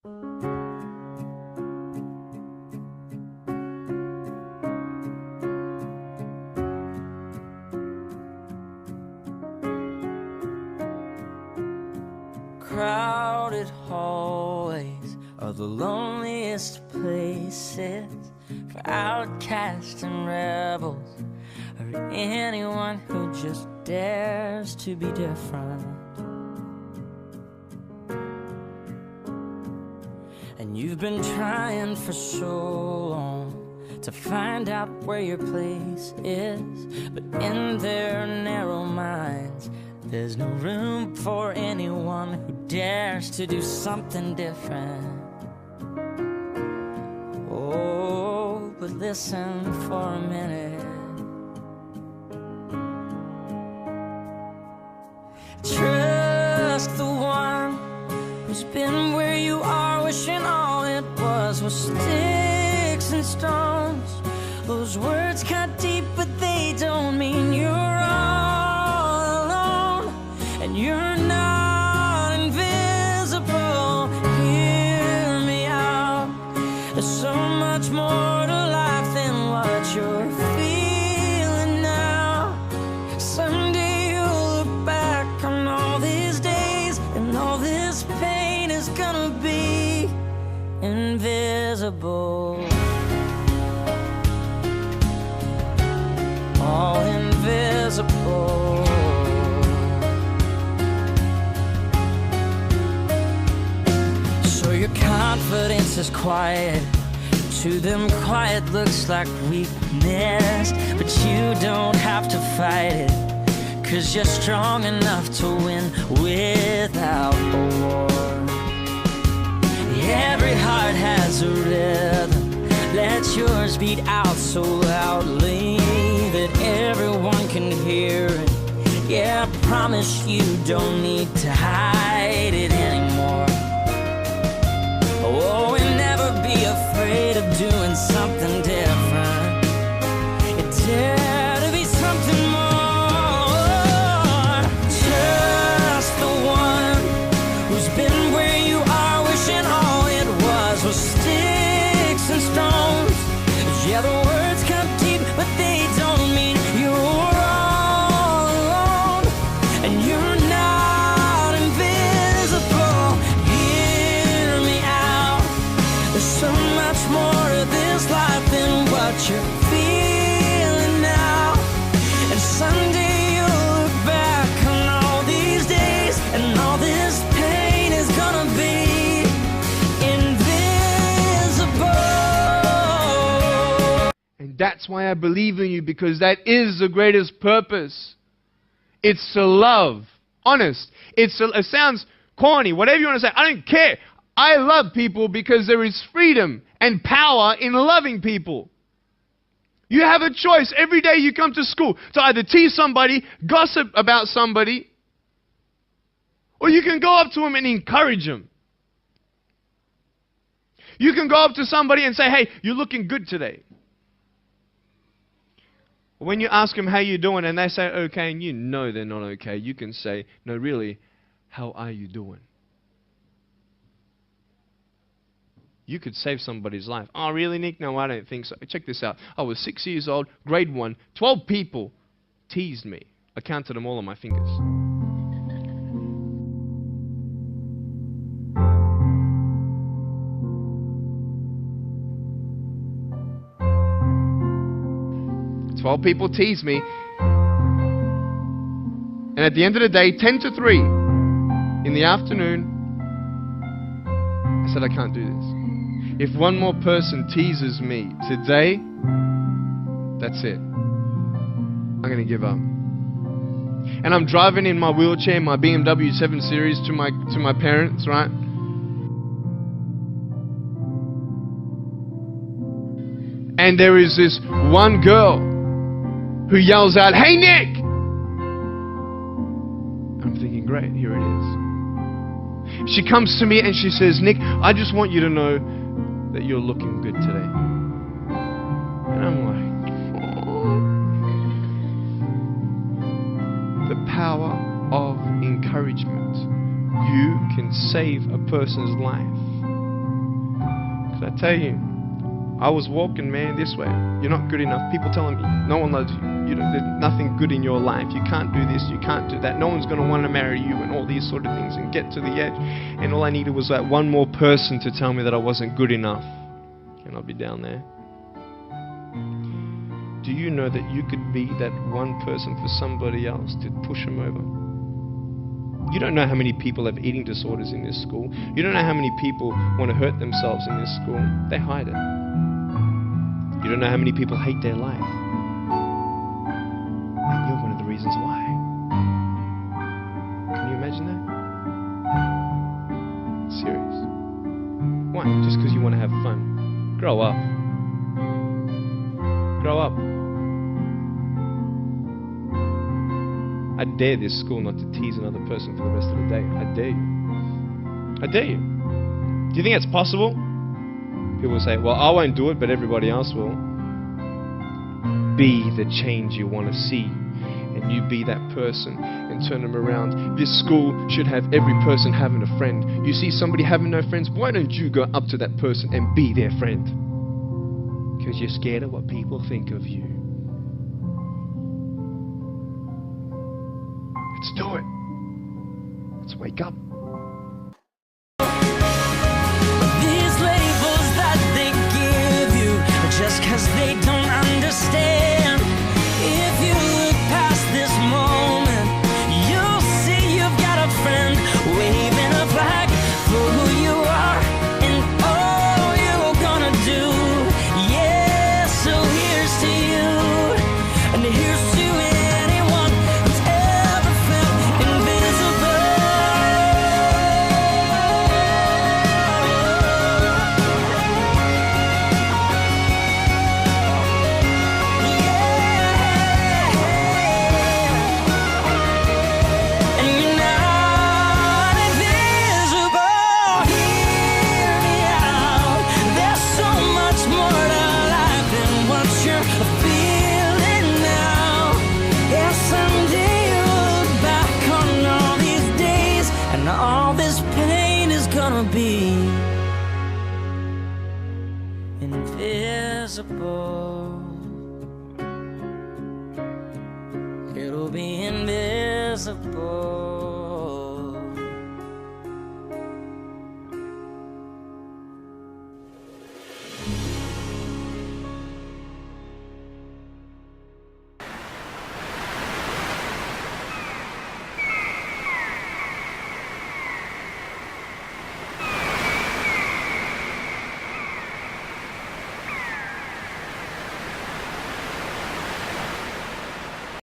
Crowded hallways are the loneliest places for outcasts and rebels, or anyone who just dares to be different. And you've been trying for so long to find out where your place is, but in their narrow minds there's no room for anyone who dares to do something different. Oh, but listen for a minute. Trust the one who's been where you are, wishing all it was sticks and stones. Those words cut deep, but they don't mean you're all alone. And you're not invisible. Hear me out. There's so much more to life than what you're feeling now. Someday you'll look back on all these days, and all this pain is gonna be invisible. All invisible. So your confidence is quiet. To them quiet looks like weakness, but you don't have to fight it, 'cause you're strong enough to win without a war. Every heart has a rhythm. Let yours beat out so loudly that everyone can hear it. Yeah, I promise you don't need to hide it anymore. Oh, and never be afraid of doing something different. You dare to be something more. Just the one who's been where you are, wishing all it was sticks and stones. Yeah, the words come deep, but they don't mean you're all alone. And you're not invisible. Hear me out. There's so much more to this life than what you're feeling now. And someday you'll look back on all these days, and all this pain is gonna be invisible. And that's why I believe in you, because that is the greatest purpose. It's to love. Honest. It sounds corny, whatever you want to say. I don't care. I love people because there is freedom and power in loving people. You have a choice every day you come to school to either tease somebody, gossip about somebody, or you can go up to them and encourage them. You can go up to somebody and say, hey, you're looking good today. When you ask them how you're doing and they say okay, and you know they're not okay, you can say, no, really, how are you doing? You could save somebody's life. Oh, really, Nick? No, I don't think so. Check this out. I was 6 years old, grade 1. 12 people teased me. I counted them all on my fingers. People teased me. And at the end of the day, 10 to 3 in the afternoon, I said, I can't do this. If one more person teases me today, that's it. I'm going to give up. And I'm driving in my wheelchair, my BMW 7 Series to my parents, right? And there is this one girl who yells out, hey Nick! I'm thinking, great, here it is. She comes to me and she says, Nick, I just want you to know that you're looking good today. And I'm like, the power of encouragement. You can save a person's life. So I tell you, I was walking, man, this way. You're not good enough. People telling me, no one loves you. There's nothing good in your life. You can't do this, you can't do that. No one's going to want to marry you and all these sort of things, and get to the edge. And all I needed was like one more person to tell me that I wasn't good enough. And I'll be down there. Do you know that you could be that one person for somebody else to push them over? You don't know how many people have eating disorders in this school. You don't know how many people want to hurt themselves in this school. They hide it. You don't know how many people hate their life. And you're one of the reasons why. Can you imagine that? Serious. Why? Just because you want to have fun. Grow up. Grow up. I dare this school not to tease another person for the rest of the day. I dare you. I dare you. Do you think that's possible? People will say, well, I won't do it, but everybody else will. Be the change you want to see. And you be that person and turn them around. This school should have every person having a friend. You see somebody having no friends, why don't you go up to that person and be their friend? Because you're scared of what people think of you. Let's do it. Let's wake up. These labels that they give you just cause they don't understand. If you look past this moment, you'll see you've got a friend waving a flag for who you are and all you're gonna do. Yeah, so here's to you, and here's to anyone who's ever felt invisible. And you're not invisible. Hear me out. There's so much more to life than what you're feeling now. Yeah, someday you'll look back on all these days, and all this pain is gonna be invisible. It'll be invisible.